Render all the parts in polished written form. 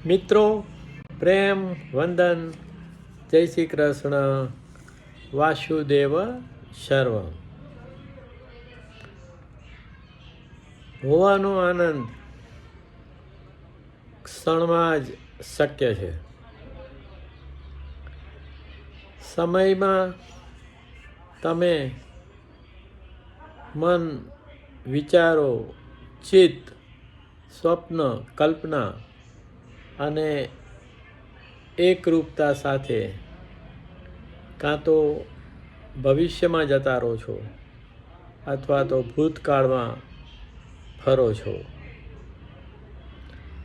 મિત્રો, પ્રેમ વંદન, જય શ્રી કૃષ્ણ, વાસુદેવ સર્વ. હોવાનો આનંદ ક્ષણમાં જ શક્ય છે. સમયમાં તમે મન, વિચારો, ચિત્ત, સ્વપ્ન, કલ્પના અને એકરૂપતા સાથે કાં તો ભવિષ્યમાં જતા રહો છો અથવા તો ભૂતકાળમાં ફરો છો.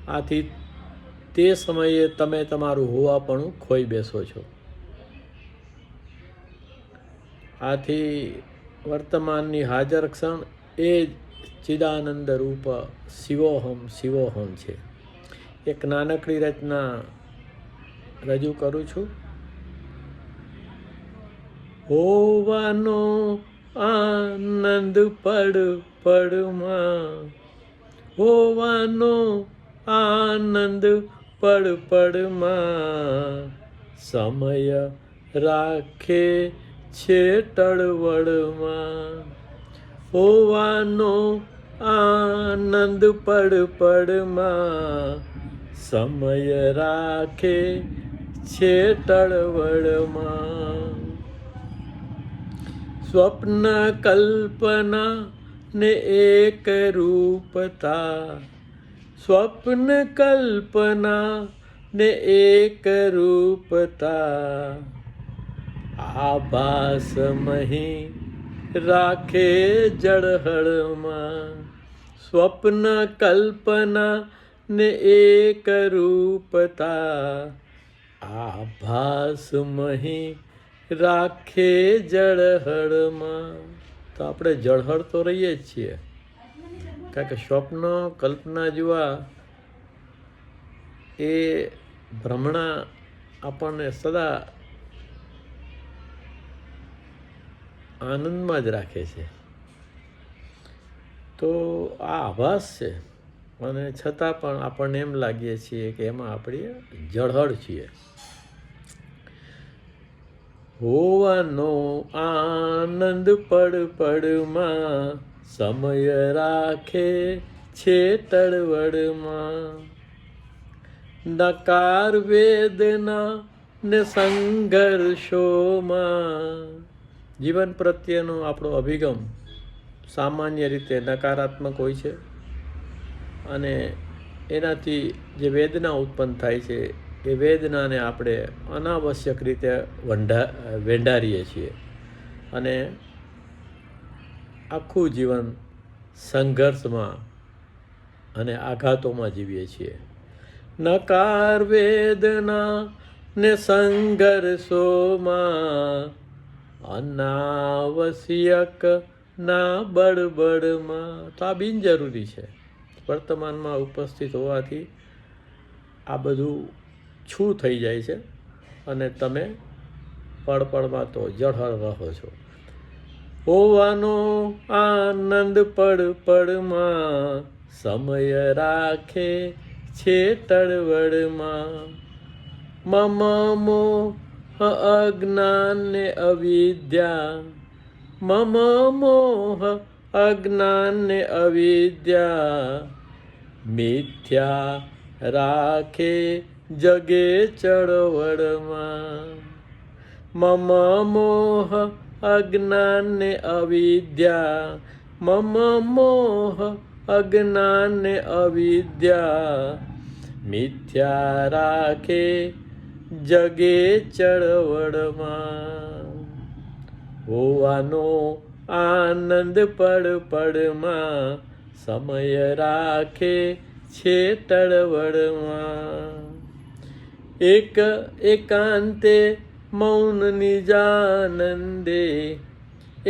આથી તે સમયે તમે તમારું હોવાપણું ખોઈ બેસો છો. આથી વર્તમાનની હાજર ક્ષણ એ જ ચિદાનંદ રૂપ શિવોહમ શિવોહમ છે. એક નાનકડી રચના રજૂ કરું છું. હોવાનો આનંદ પડ પડમાં, હોવાનો આનંદ પડ પડમાં, સમય રાખે છે ટળવળમાં. હોવાનો આનંદ પડ પડમાં, સમય રાખે છે ટળવળમાં. સ્વપ્ન કલ્પના ને એક રૂપતા, સ્વપ્ન કલ્પના ને એક રૂપતા, આભાસ મહી રાખે જળહળમાં. સ્વપ્ન કલ્પના ને એક રૂપતા, આભાસ મહી રાખે જળહળમાં. તો આપણે જળહળ તો રહીએ જ છીએ, કારણ કે સ્વપ્ન કલ્પના જેવા એ ભ્રમણા આપણને સદા આનંદમાં જ રાખે છે. તો આ આભાસ છે અને છતાં પણ આપણને એમ લાગીએ છીએ કે એમાં આપણે જળહળ છીએ. હોવાનો આનંદ પડ પડમાં, સમય રાખે છે ટળવળમાં. નકાર વેદના ને સંઘર્ષોમાં. જીવન પ્રત્યેનો આપણો અભિગમ સામાન્ય રીતે નકારાત્મક હોય છે અને એનાથી જે વેદના ઉત્પન્ન થાય છે એ વેદનાને આપણે અનાવશ્યક રીતે વેંઢારીએ છીએ અને આખું જીવન સંઘર્ષમાં અને આઘાતોમાં જીવીએ છીએ. નકાર વેદના ને સંઘર્ષોમાં, અનાવશ્યક ના બળબડમાં. તો આ બિનજરૂરી છે. વર્તમાનમાં ઉપસ્થિત હોવાથી આ બધું છું થઈ જાય છે અને તમે પળપળમાં તો જળહળ રહો છો. હોવાનો આનંદ પડ પડમાં, સમય રાખે છે ટળવળમાં. મમ મોહ અજ્ઞાન ને અવિદ્યા, મમ મોહ અજ્ઞાન ને અવિદ્યા, મિથ્યા રાખે જગે ચળવળમાં. મમ મોહ અજ્ઞાન ને અવિદ્યા, મમ મોહ અજ્ઞાન ને અવિદ્યા, મિથ્યા રાખે જગે ચળવળમાં. હોવાનો આનંદ પડ પડમાં, સમય રાખે છે ટળવળમાં. એક એકાંતે મૌન નિજાનંદે,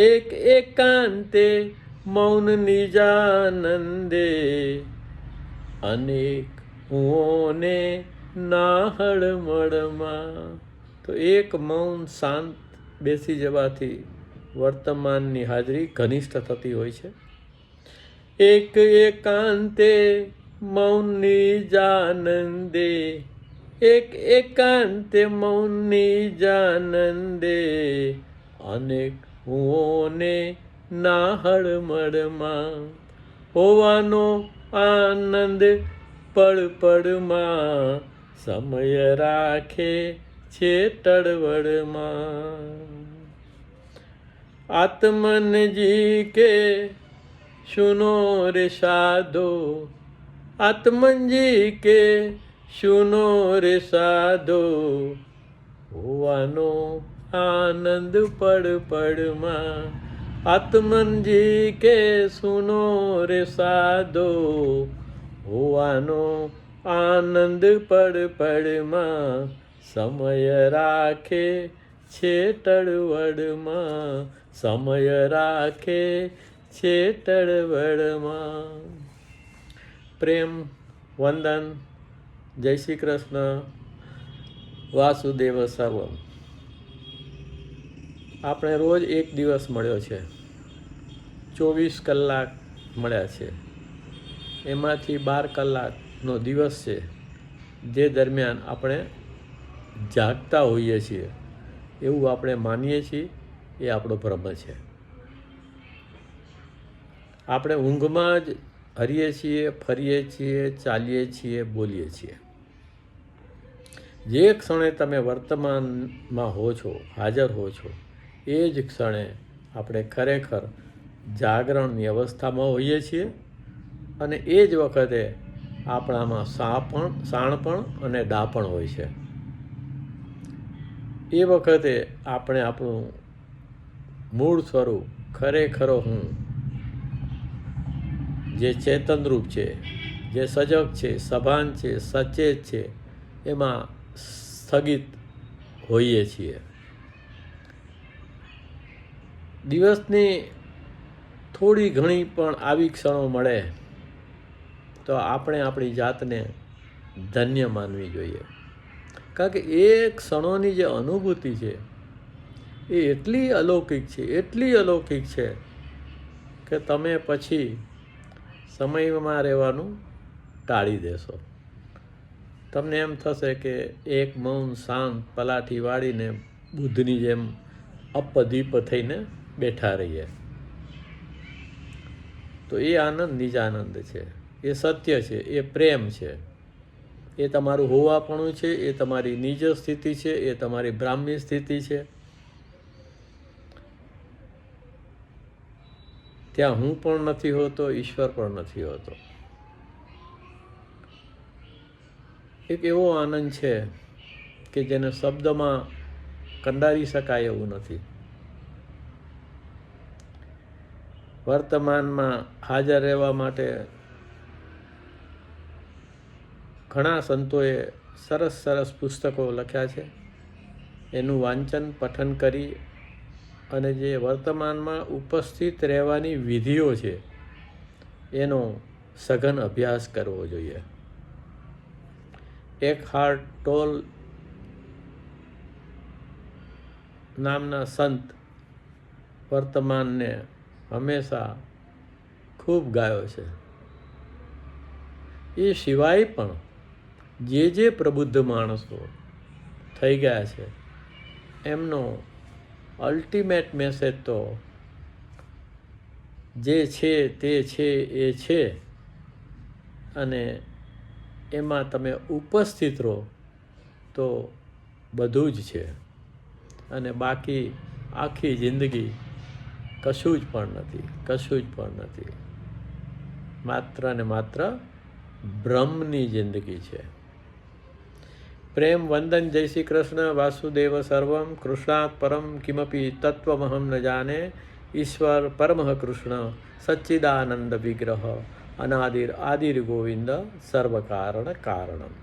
એક એકાંતે મૌન નિજાનંદે, અનેક હુંને ના હળમળમાં. તો એક મૌન શાંત બેસી જવાથી વર્તમાનની હાજરી ઘનિષ્ઠ થતી હોય છે. એક એકાંતે મૌની જાનંદે, એક એકાંતે મૌની જાનંદે, અનેક હુઓને નાહળમળમાં, હોવાનો આનંદ પળ પળમાં, સમય રાખે છે તળવળમાં. આત્મન જી કે સુનો રે સાધો, આત્મનજી કે સુનો રે સાધો, હોવાનો આનંદ પળ પળમાં. આત્મનજી કે સુનો રે સાધો, હોવાનો આનંદ પળ પળમાં, સમય રાખે છે તળવળમાં, સમય રાખે છે તળવળમાં. પ્રેમ વંદન. જય શ્રી કૃષ્ણ. વાસુદેવ સર્વમ. આપણે રોજ એક દિવસ મળ્યો છે, 24 કલાક મળ્યા છે, એમાંથી 12 કલાકનો દિવસ છે જે દરમિયાન આપણે જાગતા હોઈએ છીએ એવું આપણે માનીએ છીએ. એ આપણો ભ્રમ છે. આપણે ઊંઘમાં જ હરીએ છીએ, ફરીએ છીએ, ચાલીએ છીએ, બોલીએ છીએ. જે ક્ષણે તમે વર્તમાનમાં હો છો, હાજર હો છો, એ જ ક્ષણે આપણે ખરેખર જાગરણની અવસ્થામાં હોઈએ છીએ. અને એ જ વખતે આપણામાં શાણપણ અને ડાપણ હોય છે. એ વખતે આપણે આપણું મૂળ સ્વરૂપ, ખરેખરો હું, જે ચેતનરૂપ છે, જે સજગ છે, સભાન છે, સચેત છે, એમાં સ્થગિત હોઈએ છીએ. દિવસની થોડી ઘણી પણ આવી ક્ષણો મળે તો આપણે આપણી જાતને ધન્ય માનવી જોઈએ. કારણ કે એ ક્ષણોની જે અનુભૂતિ છે એ એટલી અલૌકિક છે, એટલી અલૌકિક છે કે તમે પછી સમયમાં રહેવાનું ટાળી દેશો. તમને એમ થશે કે એક મૌન શાંત પલાઠી વાળીને બુદ્ધની જેમ અપદીપ થઈને બેઠા રહીએ. તો એ આનંદ નિજાનંદ છે, એ સત્ય છે, એ પ્રેમ છે, એ તમારું હોવાપણું છે, એ તમારી નિજ સ્થિતિ છે, એ તમારી બ્રાહ્મી સ્થિતિ છે. ત્યાં હું પણ નથી હોતો, ઈશ્વર પણ નથી હોતો. એક એવો આનંદ છે કે જેને શબ્દમાં કંડારી શકાય એવું નથી. વર્તમાનમાં હાજર રહેવા માટે ઘણા સંતોએ સરસ સરસ પુસ્તકો લખ્યા છે. એનું વાંચન પઠન કરી અને જે વર્તમાનમાં ઉપસ્થિત રહેવાની વિધિઓ છે એનો સઘન અભ્યાસ કરવો જોઈએ. એકહાર્ટ ટોલ નામના સંત વર્તમાનને હંમેશા ખૂબ ગાયો છે. એ સિવાય પણ જે પ્રબુદ્ધ માણસો થઈ ગયા છે એમનો અલ્ટિમેટ મેસેજ તો જે છે તે છે એ છે, અને એમાં તમે ઉપસ્થિત રહો તો બધું જ છે, અને બાકી આખી જિંદગી કશું જ પણ નથી, કશું જ પણ નથી. માત્ર ને માત્ર બ્રહ્મની જિંદગી છે. પ્રેમ વંદન. જય શ્રી કૃષ્ણ. વાસુદેવ સર્વમ. કૃષ્ણાત પરમ કિમપી તત્વમહમ ન જાને. ઈશ્વર પરમઃ કૃષ્ણ સચ્ચિદાનંદ વિગ્રહ અનાદિર આદિર ગોવિંદ સર્વકારણ કારણમ.